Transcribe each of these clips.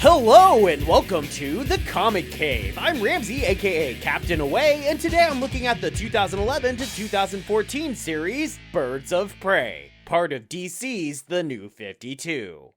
Hello and welcome to the Comic Cave. I'm Ramsey, aka Captain Away, and today I'm looking at the 2011 to 2014 series Birds of Prey, part of DC's The New 52.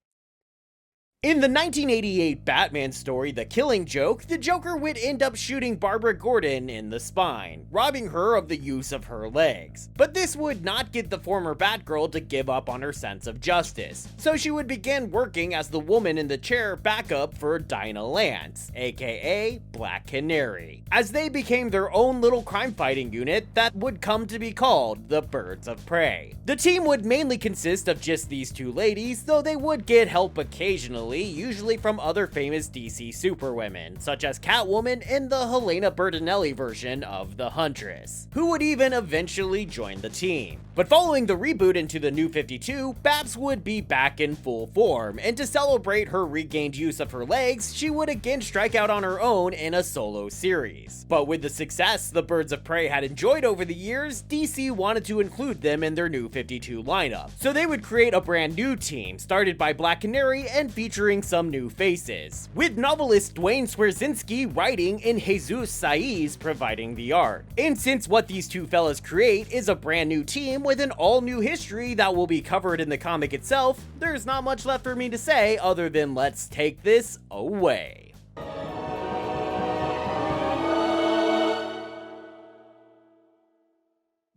In the 1988 Batman story The Killing Joke, the Joker would end up shooting Barbara Gordon in the spine, robbing her of the use of her legs. But this would not get the former Batgirl to give up on her sense of justice, so she would begin working as the woman in the chair backup for Dinah Lance, aka Black Canary, as they became their own little crime-fighting unit that would come to be called the Birds of Prey. The team would mainly consist of just these two ladies, though they would get help occasionally, usually from other famous DC superwomen, such as Catwoman and the Helena Bertinelli version of the Huntress, who would even eventually join the team. But following the reboot into the New 52, Babs would be back in full form, and to celebrate her regained use of her legs, she would again strike out on her own in a solo series. But with the success the Birds of Prey had enjoyed over the years, DC wanted to include them in their New 52 lineup, so they would create a brand new team, started by Black Canary and featuring some new faces, with novelist Dwayne Swerzinski writing and Jesus Saiz providing the art. And since what these two fellas create is a brand new team with an all-new history that will be covered in the comic itself, there's not much left for me to say other than let's take this away.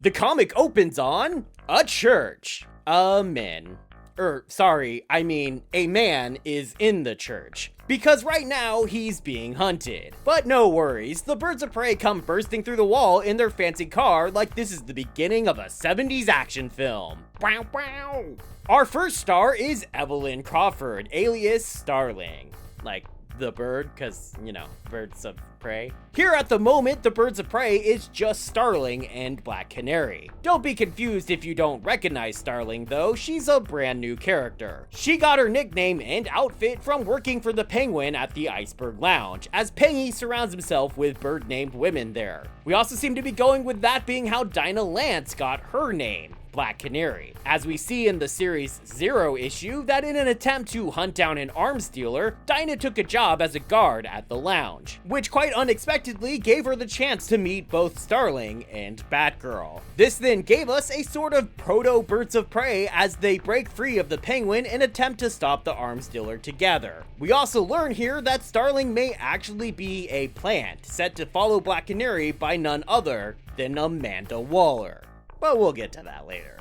The comic opens on a church. A man is in the church, because right now he's being hunted. But no worries, the Birds of Prey come bursting through the wall in their fancy car like this is the beginning of a 70s action film. Wow, wow. Our first star is Evelyn Crawford, alias Starling. Like the bird, cause, you know, Birds of Prey. Here at the moment, the Birds of Prey is just Starling and Black Canary. Don't be confused if you don't recognize Starling though, she's a brand new character. She got her nickname and outfit from working for the Penguin at the Iceberg Lounge, as Pengy surrounds himself with bird-named women there. We also seem to be going with that being how Dinah Lance got her name, Black Canary, as we see in the series' Zero issue that in an attempt to hunt down an arms dealer, Dinah took a job as a guard at the lounge, which quite unexpectedly gave her the chance to meet both Starling and Batgirl. This then gave us a sort of proto-Birds of Prey as they break free of the Penguin and attempt to stop the arms dealer together. We also learn here that Starling may actually be a plant set to follow Black Canary by none other than Amanda Waller. But we'll get to that later.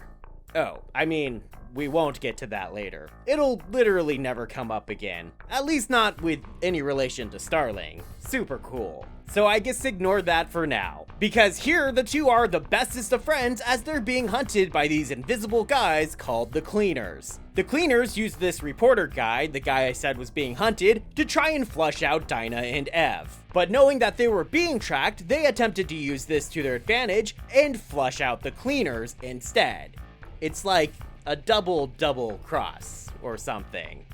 We won't get to that later. It'll literally never come up again. At least not with any relation to Starling. Super cool. So I guess ignore that for now. Because here the two are the bestest of friends as they're being hunted by these invisible guys called the Cleaners. The Cleaners use this reporter guy, the guy I said was being hunted, to try and flush out Dinah and Ev. But knowing that they were being tracked, they attempted to use this to their advantage and flush out the Cleaners instead. It's like a double cross or something.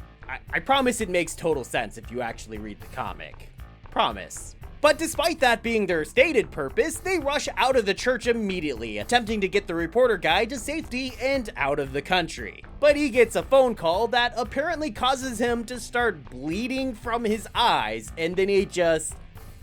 I promise it makes total sense if you actually read the comic. Promise. But despite that being their stated purpose, they rush out of the church immediately, attempting to get the reporter guy to safety and out of the country. But he gets a phone call that apparently causes him to start bleeding from his eyes, and then he just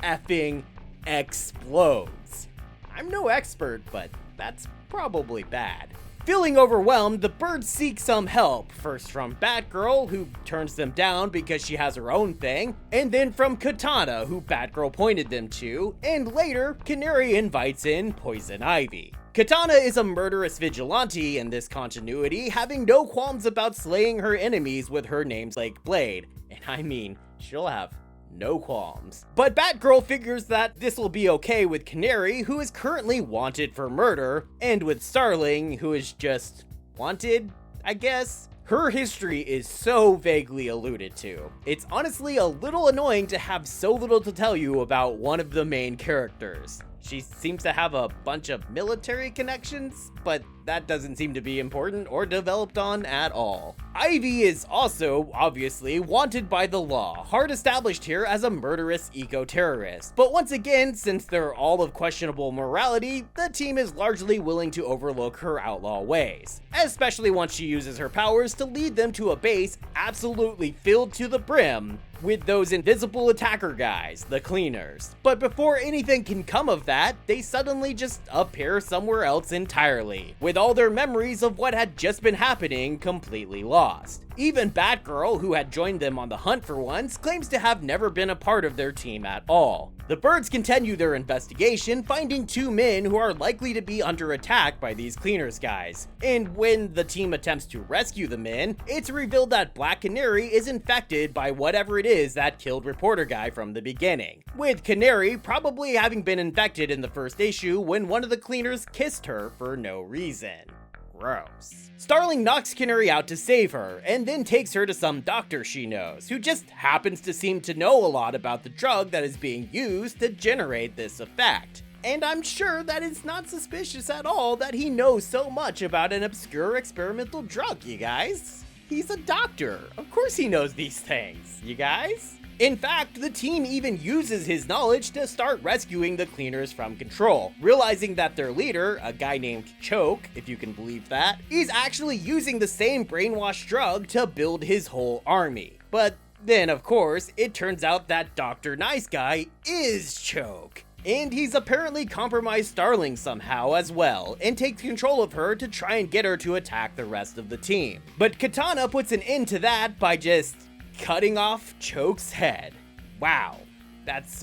effing explodes. I'm no expert, but that's probably bad. Feeling overwhelmed, the birds seek some help, first from Batgirl, who turns them down because she has her own thing, and then from Katana, who Batgirl pointed them to, and later, Canary invites in Poison Ivy. Katana is a murderous vigilante in this continuity, having no qualms about slaying her enemies with her namesake blade, and she'll have no qualms. But Batgirl figures that this will be okay with Canary, who is currently wanted for murder, and with Starling, who is just wanted, I guess. Her history is so vaguely alluded to. It's honestly a little annoying to have so little to tell you about one of the main characters. She seems to have a bunch of military connections, but that doesn't seem to be important or developed on at all. Ivy is also, obviously, wanted by the law, hard established here as a murderous eco-terrorist. But once again, since they're all of questionable morality, the team is largely willing to overlook her outlaw ways, especially once she uses her powers to lead them to a base absolutely filled to the brim with those invisible attacker guys, the cleaners. But before anything can come of that, they suddenly just appear somewhere else entirely, with all their memories of what had just been happening completely lost. Even Batgirl, who had joined them on the hunt for once, claims to have never been a part of their team at all. The Birds continue their investigation, finding two men who are likely to be under attack by these cleaners guys. And when the team attempts to rescue the men, it's revealed that Black Canary is infected by whatever it is that killed Reporter Guy from the beginning, with Canary probably having been infected in the first issue when one of the cleaners kissed her for no reason. Gross. Starling knocks Canary out to save her, and then takes her to some doctor she knows, who just happens to seem to know a lot about the drug that is being used to generate this effect. And I'm sure that it's not suspicious at all that he knows so much about an obscure experimental drug, you guys. He's a doctor. Of course he knows these things, you guys. In fact, the team even uses his knowledge to start rescuing the cleaners from control, realizing that their leader, a guy named Choke, if you can believe that, is actually using the same brainwash drug to build his whole army. But then, of course, it turns out that Dr. Nice Guy is Choke. And he's apparently compromised Starling somehow as well, and takes control of her to try and get her to attack the rest of the team. But Katana puts an end to that by just cutting off Choke's head. Wow, that's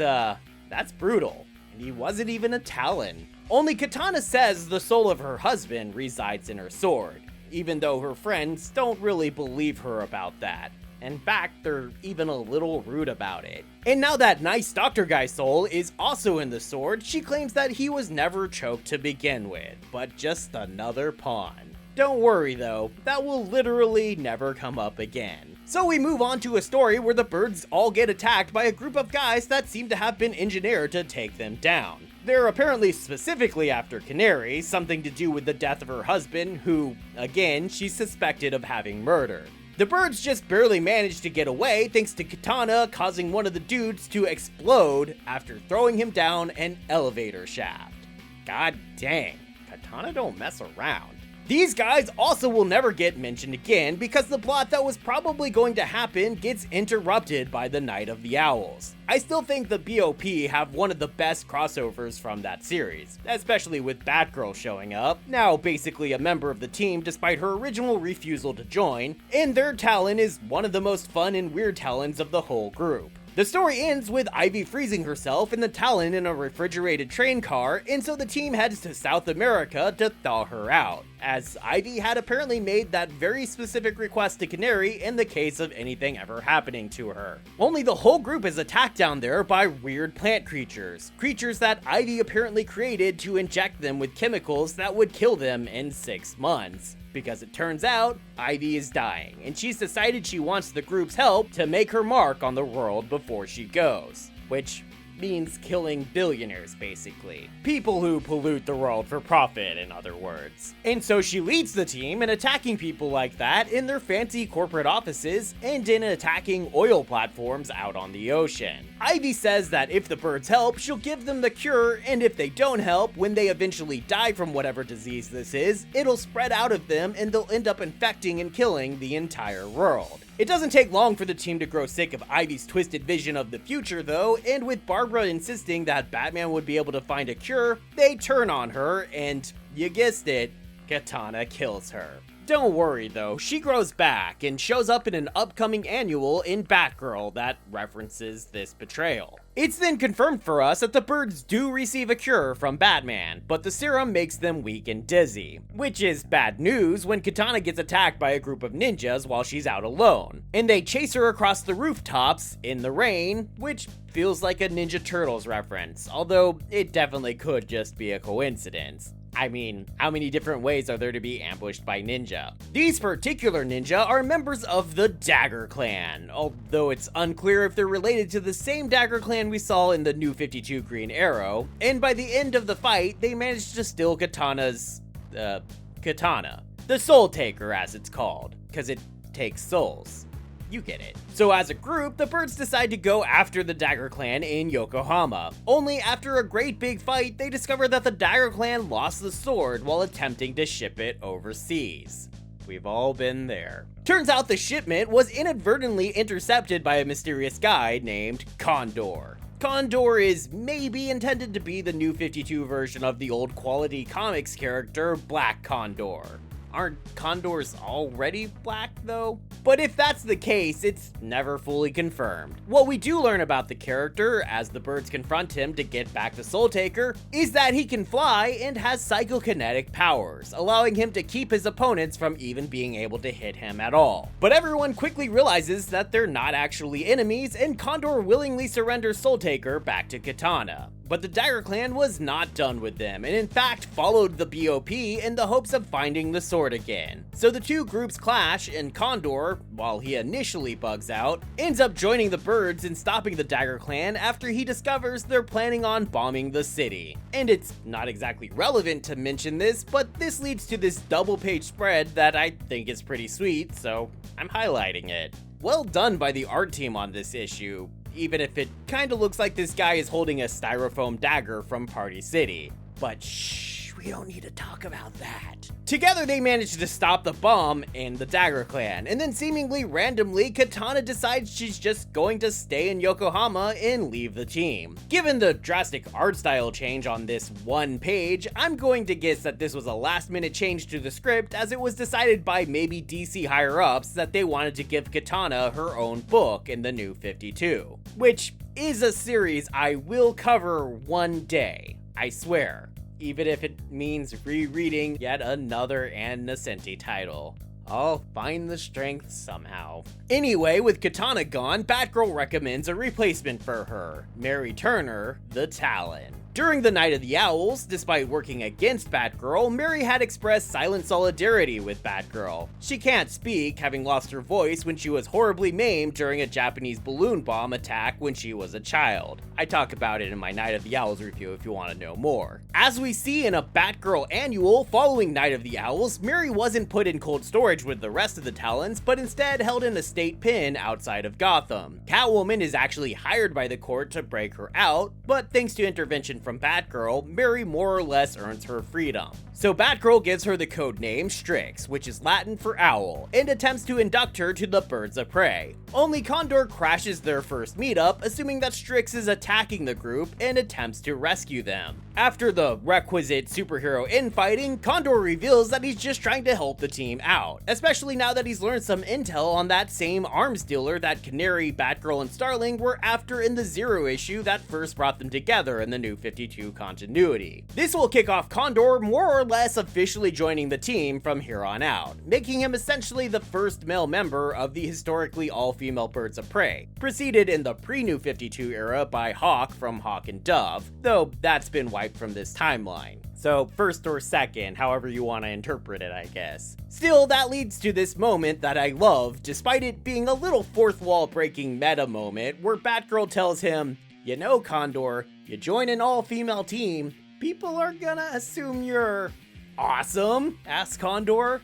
brutal. And he wasn't even a Talon. Only Katana says the soul of her husband resides in her sword, even though her friends don't really believe her about that. In fact, they're even a little rude about it. And now that nice doctor guy's soul is also in the sword, she claims that he was never choked to begin with, but just another pawn. Don't worry though, that will literally never come up again. So we move on to a story where the Birds all get attacked by a group of guys that seem to have been engineered to take them down. They're apparently specifically after Canary, something to do with the death of her husband, who, again, she's suspected of having murdered. The Birds just barely manage to get away thanks to Katana causing one of the dudes to explode after throwing him down an elevator shaft. God dang, Katana don't mess around. These guys also will never get mentioned again because the plot that was probably going to happen gets interrupted by the Night of the Owls. I still think the BOP have one of the best crossovers from that series, especially with Batgirl showing up, now basically a member of the team despite her original refusal to join, and their Talon is one of the most fun and weird Talons of the whole group. The story ends with Ivy freezing herself and the Talon in a refrigerated train car, and so the team heads to South America to thaw her out, as Ivy had apparently made that very specific request to Canary in the case of anything ever happening to her. Only the whole group is attacked down there by weird plant creatures that Ivy apparently created to inject them with chemicals that would kill them in 6 months. Because it turns out, Ivy is dying, and she's decided she wants the group's help to make her mark on the world before she goes. Which means killing billionaires, basically. People who pollute the world for profit, in other words. And so she leads the team in attacking people like that in their fancy corporate offices and in attacking oil platforms out on the ocean. Ivy says that if the Birds help, she'll give them the cure, and if they don't help, when they eventually die from whatever disease this is, it'll spread out of them and they'll end up infecting and killing the entire world. It doesn't take long for the team to grow sick of Ivy's twisted vision of the future though, and with Barbara insisting that Batman would be able to find a cure, they turn on her and, you guessed it, Katana kills her. Don't worry though, she grows back and shows up in an upcoming annual in Batgirl that references this betrayal. It's then confirmed for us that the Birds do receive a cure from Batman, but the serum makes them weak and dizzy, which is bad news when Katana gets attacked by a group of ninjas while she's out alone, and they chase her across the rooftops in the rain, which feels like a Ninja Turtles reference, although it definitely could just be a coincidence. I mean, how many different ways are there to be ambushed by ninja? These particular ninja are members of the Dagger clan, although it's unclear if they're related to the same Dagger clan we saw in the New 52 Green Arrow, and by the end of the fight, they managed to steal Katana's, Katana. The Soul Taker, as it's called, because it takes souls. You get it. So as a group, the birds decide to go after the Dagger clan in Yokohama. Only after a great big fight, they discover that the Dagger clan lost the sword while attempting to ship it overseas. We've all been there. Turns out the shipment was inadvertently intercepted by a mysterious guy named Condor. Condor is maybe intended to be the New 52 version of the old Quality Comics character Black Condor. Aren't condors already black, though? But if that's the case, it's never fully confirmed. What we do learn about the character, as the birds confront him to get back the Soul Taker, is that he can fly and has psychokinetic powers, allowing him to keep his opponents from even being able to hit him at all. But everyone quickly realizes that they're not actually enemies, and Condor willingly surrenders Soul Taker back to Katana. But the Dagger clan was not done with them, and in fact followed the BOP in the hopes of finding the sword again. So the two groups clash, and Condor, while he initially bugs out, ends up joining the birds and stopping the Dagger clan after he discovers they're planning on bombing the city. And it's not exactly relevant to mention this, but this leads to this double-page spread that I think is pretty sweet, so I'm highlighting it. Well done by the art team on this issue, even if it kinda looks like this guy is holding a styrofoam dagger from Party City. But shh, we don't need to talk about that. Together they manage to stop the bomb in the Dagger clan, and then seemingly randomly, Katana decides she's just going to stay in Yokohama and leave the team. Given the drastic art style change on this one page, I'm going to guess that this was a last minute change to the script, as it was decided by maybe DC higher ups that they wanted to give Katana her own book in the New 52. Which is a series I will cover one day, I swear. Even if it means rereading yet another Ann Nocenti title. I'll find the strength somehow. Anyway, with Katana gone, Batgirl recommends a replacement for her, Mary Turner, the Talon. During the Night of the Owls, despite working against Batgirl, Mary had expressed silent solidarity with Batgirl. She can't speak, having lost her voice when she was horribly maimed during a Japanese balloon bomb attack when she was a child. I talk about it in my Night of the Owls review if you want to know more. As we see in a Batgirl annual following Night of the Owls, Mary wasn't put in cold storage with the rest of the Talons, but instead held in a state pen outside of Gotham. Catwoman is actually hired by the court to break her out, but thanks to intervention from Batgirl, Mary more or less earns her freedom. So Batgirl gives her the code name Strix, which is Latin for owl, and attempts to induct her to the Birds of Prey. Only Condor crashes their first meetup, assuming that Strix is attacking the group and attempts to rescue them. After the requisite superhero infighting, Condor reveals that he's just trying to help the team out, especially now that he's learned some intel on that same arms dealer that Canary, Batgirl, and Starling were after in the Zero issue that first brought them together in the New 52 continuity. This will kick off Condor more or less officially joining the team from here on out, making him essentially the first male member of the historically all-female Birds of Prey, preceded in the pre-New 52 era by Hawk from Hawk and Dove, though that's been wiped from this timeline. So first or second, however you want to interpret it, I guess. Still, that leads to this moment that I love, despite it being a little fourth wall breaking meta moment where Batgirl tells him, "You know, Condor, you join an all-female team, people are gonna assume you're awesome?" asks Condor.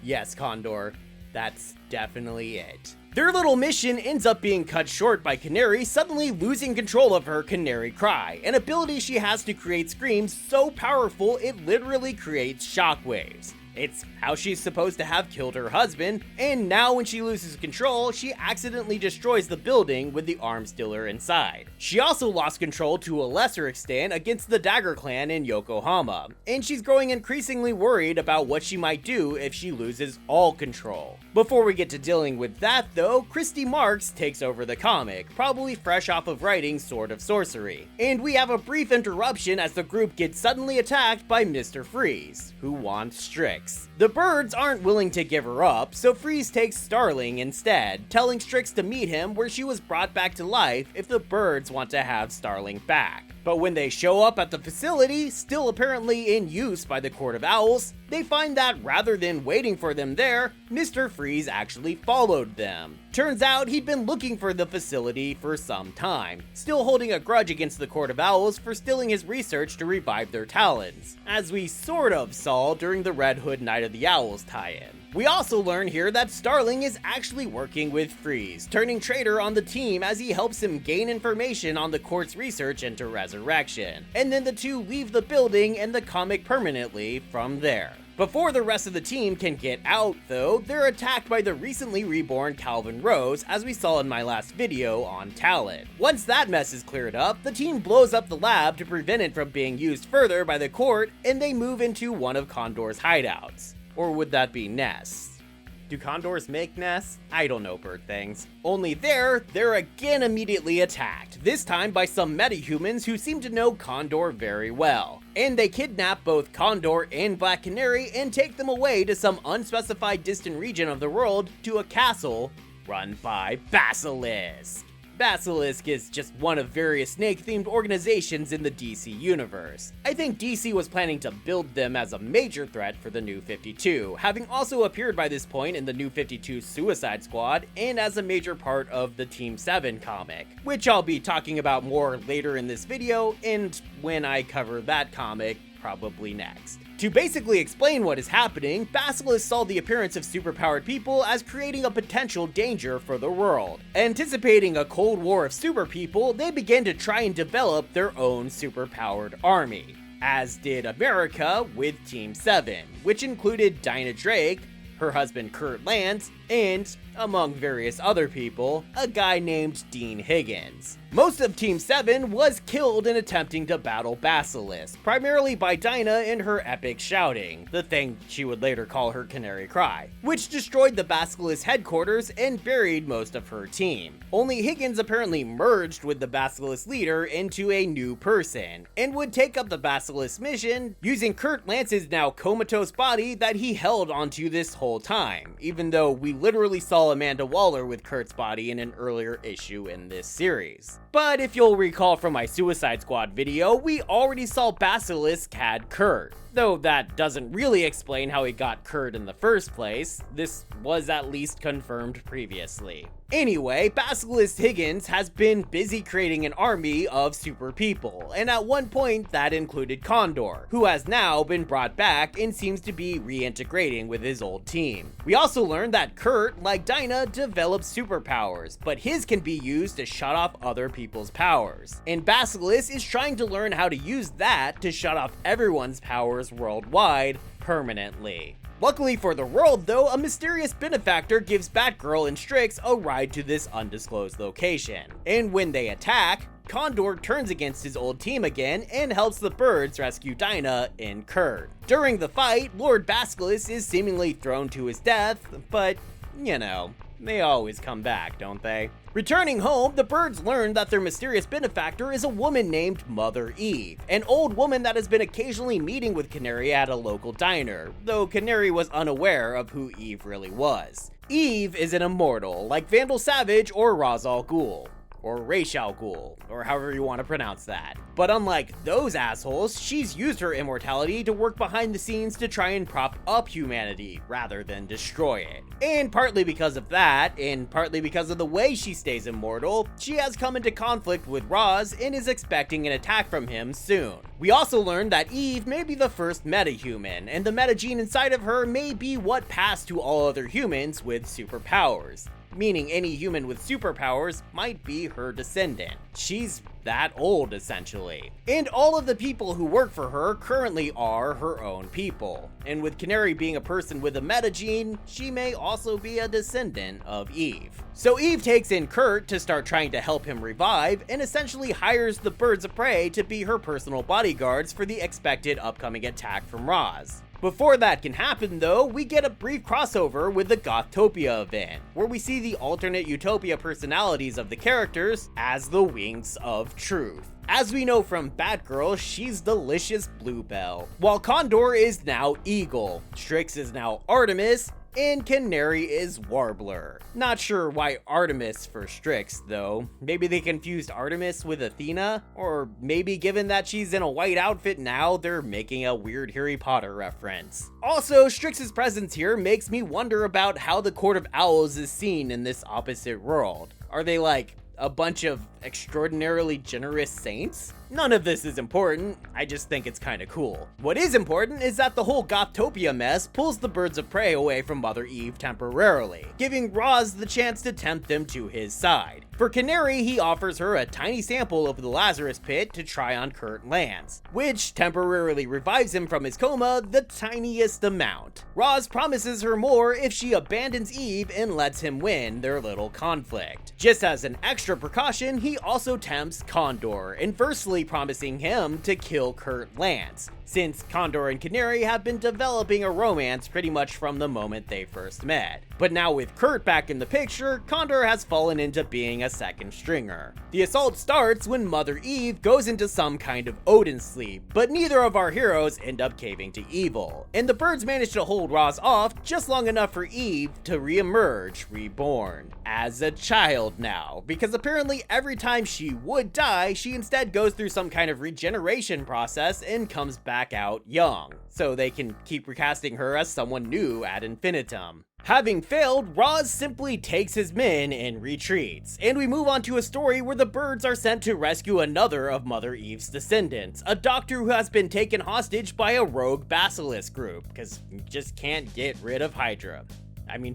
Yes, Condor, that's definitely it. Their little mission ends up being cut short by Canary suddenly losing control of her Canary Cry, an ability she has to create screams so powerful it literally creates shockwaves. It's how she's supposed to have killed her husband, and now when she loses control, she accidentally destroys the building with the arms dealer inside. She also lost control to a lesser extent against the Dagger clan in Yokohama, and she's growing increasingly worried about what she might do if she loses all control. Before we get to dealing with that though, Christy Marks takes over the comic, probably fresh off of writing Sword of Sorcery. And we have a brief interruption as the group gets suddenly attacked by Mr. Freeze, who wants Strix. The birds aren't willing to give her up, so Freeze takes Starling instead, telling Strix to meet him where she was brought back to life if the birds want to have Starling back. But when they show up at the facility, still apparently in use by the Court of Owls, they find that rather than waiting for them there, Mr. Freeze actually followed them. Turns out he'd been looking for the facility for some time, still holding a grudge against the Court of Owls for stealing his research to revive their talons, as we sort of saw during the Red Hood Night of the Owls tie-in. We also learn here that Starling is actually working with Freeze, turning traitor on the team as he helps him gain information on the court's research into resurrection. And then the two leave the building and the comic permanently from there. Before the rest of the team can get out, though, they're attacked by the recently reborn Calvin Rose, as we saw in my last video on Talon. Once that mess is cleared up, the team blows up the lab to prevent it from being used further by the court, and they move into one of Condor's hideouts. Or would that be nests? Do condors make nests? I don't know bird things. Only there, they're again immediately attacked, this time by some metahumans who seem to know Condor very well. And they kidnap both Condor and Black Canary and take them away to some unspecified distant region of the world to a castle run by Basilisk. Basilisk is just one of various snake-themed organizations in the DC universe. I think DC was planning to build them as a major threat for the New 52, having also appeared by this point in the New 52 Suicide Squad and as a major part of the Team 7 comic, which I'll be talking about more later in this video and when I cover that comic, probably next. To basically explain what is happening, Basilisk saw the appearance of superpowered people as creating a potential danger for the world. Anticipating a cold war of super people, they began to try and develop their own superpowered army, as did America with Team 7, which included Dinah Drake, her husband Kurt Lance, and, among various other people, a guy named Dean Higgins. Most of Team 7 was killed in attempting to battle Basilisk, primarily by Dinah in her epic shouting, the thing she would later call her Canary Cry, which destroyed the Basilisk headquarters and buried most of her team. Only Higgins apparently merged with the Basilisk leader into a new person, and would take up the Basilisk mission using Kurt Lance's now comatose body that he held onto this whole time, even though we literally saw Amanda Waller with Kurt's body in an earlier issue in this series. But if you'll recall from my Suicide Squad video, we already saw Basilisk had Kurt. Though that doesn't really explain how he got Kurt in the first place, this was at least confirmed previously. Anyway, Basilisk Higgins has been busy creating an army of super people, and at one point that included Condor, who has now been brought back and seems to be reintegrating with his old team. We also learned that Kurt, like Dinah, develops superpowers, but his can be used to shut off other people's powers. And Basilisk is trying to learn how to use that to shut off everyone's powers worldwide permanently. Luckily for the world, though, a mysterious benefactor gives Batgirl and Strix a ride to this undisclosed location. And when they attack, Condor turns against his old team again and helps the birds rescue Dinah and Kurt. During the fight, Lord Basilisk is seemingly thrown to his death, but, you know, they always come back, don't they? Returning home, the birds learn that their mysterious benefactor is a woman named Mother Eve, an old woman that has been occasionally meeting with Canary at a local diner, though Canary was unaware of who Eve really was. Eve is an immortal, like Vandal Savage or Ra's al Ghul, or Ra's al Ghul, or however you want to pronounce that. But unlike those assholes, she's used her immortality to work behind the scenes to try and prop up humanity, rather than destroy it. And partly because of that, and partly because of the way she stays immortal, she has come into conflict with Ra's and is expecting an attack from him soon. We also learned that Eve may be the first metahuman, and the metagene inside of her may be what passed to all other humans with superpowers, meaning any human with superpowers might be her descendant. She's that old, essentially. And all of the people who work for her currently are her own people. And with Canary being a person with a metagene, she may also be a descendant of Eve. So Eve takes in Kurt to start trying to help him revive, and essentially hires the birds of prey to be her personal bodyguards for the expected upcoming attack from Ra's. Before that can happen, though, we get a brief crossover with the Gothtopia event, where we see the alternate Utopia personalities of the characters as the Wings of Truth. As we know from Batgirl, she's Delicious Bluebell, while Condor is now Eagle, Strix is now Artemis, and Canary is Warbler. Not sure why Artemis for Strix though. Maybe they confused Artemis with Athena? Or maybe given that she's in a white outfit now, they're making a weird Harry Potter reference. Also, Strix's presence here makes me wonder about how the Court of Owls is seen in this opposite world. Are they like a bunch of extraordinarily generous saints? None of this is important, I just think it's kinda cool. What is important is that the whole Gothtopia mess pulls the birds of prey away from Mother Eve temporarily, giving Roz the chance to tempt them to his side. For Canary, he offers her a tiny sample of the Lazarus pit to try on Kurt Lance, which temporarily revives him from his coma the tiniest amount. Roz promises her more if she abandons Eve and lets him win their little conflict. Just as an extra precaution, he also tempts Condor, inversely promising him to kill Kurt Lance, since Condor and Canary have been developing a romance pretty much from the moment they first met. But now with Kurt back in the picture, Condor has fallen into being a second stringer. The assault starts when Mother Eve goes into some kind of Odin sleep, but neither of our heroes end up caving to evil, and the birds manage to hold Roz off just long enough for Eve to re-emerge reborn. As a child now, because apparently every time she would die, she instead goes through some kind of regeneration process and comes back out young, so they can keep recasting her as someone new ad infinitum. Having failed, Roz simply takes his men and retreats, and we move on to a story where the birds are sent to rescue another of Mother Eve's descendants, a doctor who has been taken hostage by a rogue basilisk group, because you just can't get rid of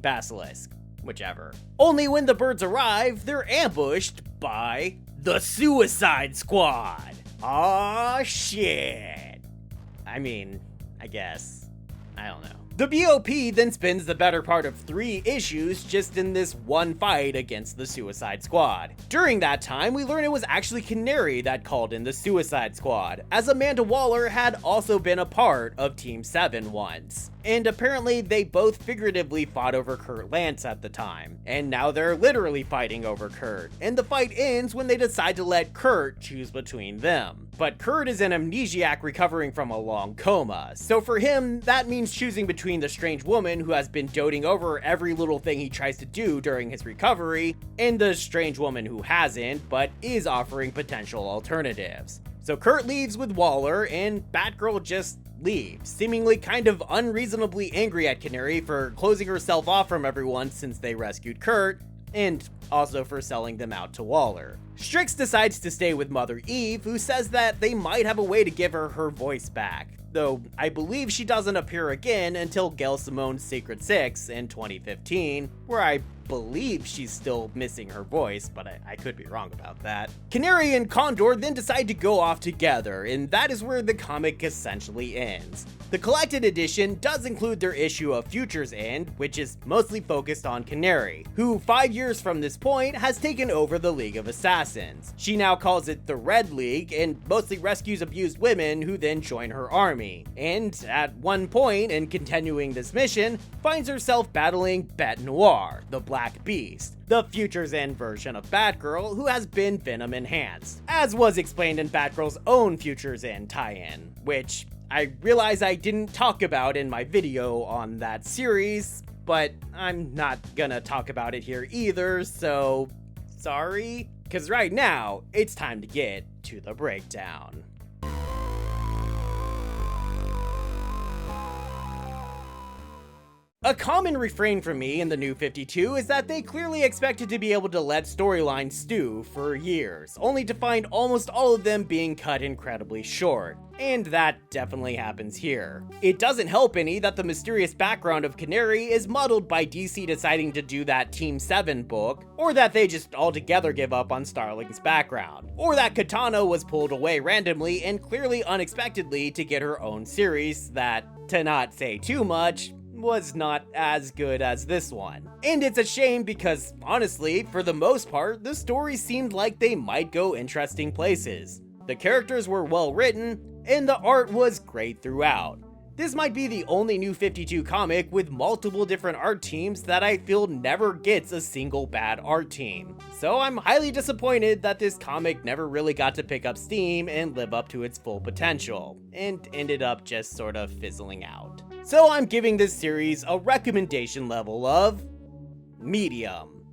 basilisk, whichever. Only when the birds arrive, they're ambushed by the Suicide Squad. Aw, shit. I guess. I don't know. The BOP then spends the better part of 3 issues just in this one fight against the Suicide Squad. During that time, we learn it was actually Canary that called in the Suicide Squad, as Amanda Waller had also been a part of Team 7 once. And apparently they both figuratively fought over Kurt Lance at the time, and now they're literally fighting over Kurt, and the fight ends when they decide to let Kurt choose between them. But Kurt is an amnesiac recovering from a long coma, so for him, that means choosing between the strange woman who has been doting over every little thing he tries to do during his recovery, and the strange woman who hasn't, but is offering potential alternatives. So Kurt leaves with Waller, and Batgirl just leaves, seemingly kind of unreasonably angry at Canary for closing herself off from everyone since they rescued Kurt, and also for selling them out to Waller. Strix decides to stay with Mother Eve, who says that they might have a way to give her her voice back, though I believe she doesn't appear again until Gail Simone's Secret Six in 2015, where I believe she's still missing her voice, but I could be wrong about that. Canary and Condor then decide to go off together, and that is where the comic essentially ends. The collected edition does include their issue of Future's End, which is mostly focused on Canary, who 5 years from this point has taken over the League of Assassins. She now calls it the Red League and mostly rescues abused women who then join her army, and at one point in continuing this mission, finds herself battling Bête Noire, the Black Beast, the Future's End version of Batgirl who has been Venom enhanced, as was explained in Batgirl's own Future's End tie-in, which I realize I didn't talk about in my video on that series, but I'm not gonna talk about it here either, so sorry, because right now it's time to get to the breakdown. A common refrain from me in the New 52 is that they clearly expected to be able to let storylines stew for years, only to find almost all of them being cut incredibly short. And that definitely happens here. It doesn't help any that the mysterious background of Canary is muddled by DC deciding to do that Team 7 book, or that they just altogether give up on Starling's background, or that Katana was pulled away randomly and clearly unexpectedly to get her own series that, to not say too much, was not as good as this one. And it's a shame because, honestly, for the most part, the story seemed like they might go interesting places. The characters were well written, and the art was great throughout. This might be the only New 52 comic with multiple different art teams that I feel never gets a single bad art team. So I'm highly disappointed that this comic never really got to pick up steam and live up to its full potential, and ended up just sort of fizzling out. So I'm giving this series a recommendation level of medium.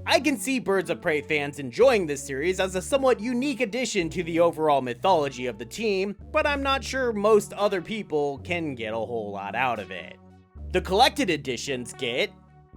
I can see Birds of Prey fans enjoying this series as a somewhat unique addition to the overall mythology of the team, but I'm not sure most other people can get a whole lot out of it. The collected editions get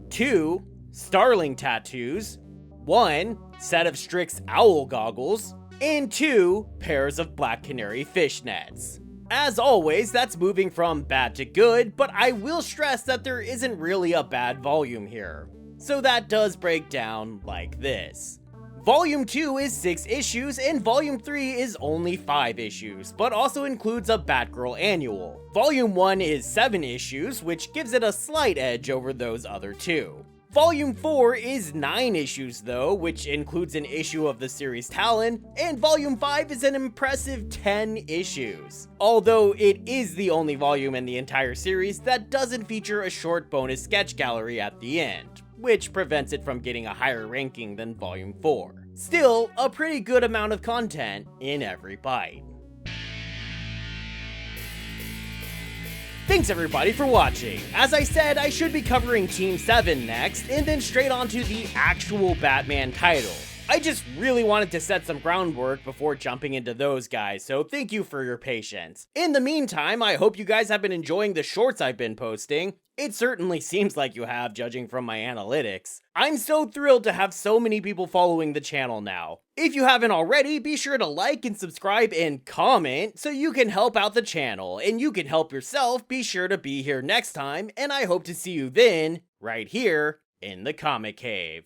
2 starling tattoos, 1 set of Strix owl goggles, and 2 pairs of black canary fishnets. As always, that's moving from bad to good, but I will stress that there isn't really a bad volume here. So that does break down like this. Volume 2 is 6 issues, and Volume 3 is only 5 issues, but also includes a Batgirl annual. Volume 1 is 7 issues, which gives it a slight edge over those other 2. Volume 4 is 9 issues though, which includes an issue of the series Talon, and Volume 5 is an impressive 10 issues. Although it is the only volume in the entire series that doesn't feature a short bonus sketch gallery at the end, which prevents it from getting a higher ranking than Volume 4. Still, a pretty good amount of content in every bite. Thanks everybody for watching. As I said, I should be covering Team 7 next, and then straight onto the actual Batman title. I just really wanted to set some groundwork before jumping into those guys, so thank you for your patience. In the meantime, I hope you guys have been enjoying the shorts I've been posting. It certainly seems like you have, judging from my analytics. I'm so thrilled to have so many people following the channel now. If you haven't already, be sure to like and subscribe and comment so you can help out the channel, and you can help yourself. Be sure to be here next time, and I hope to see you then, right here, in the Comic Cave.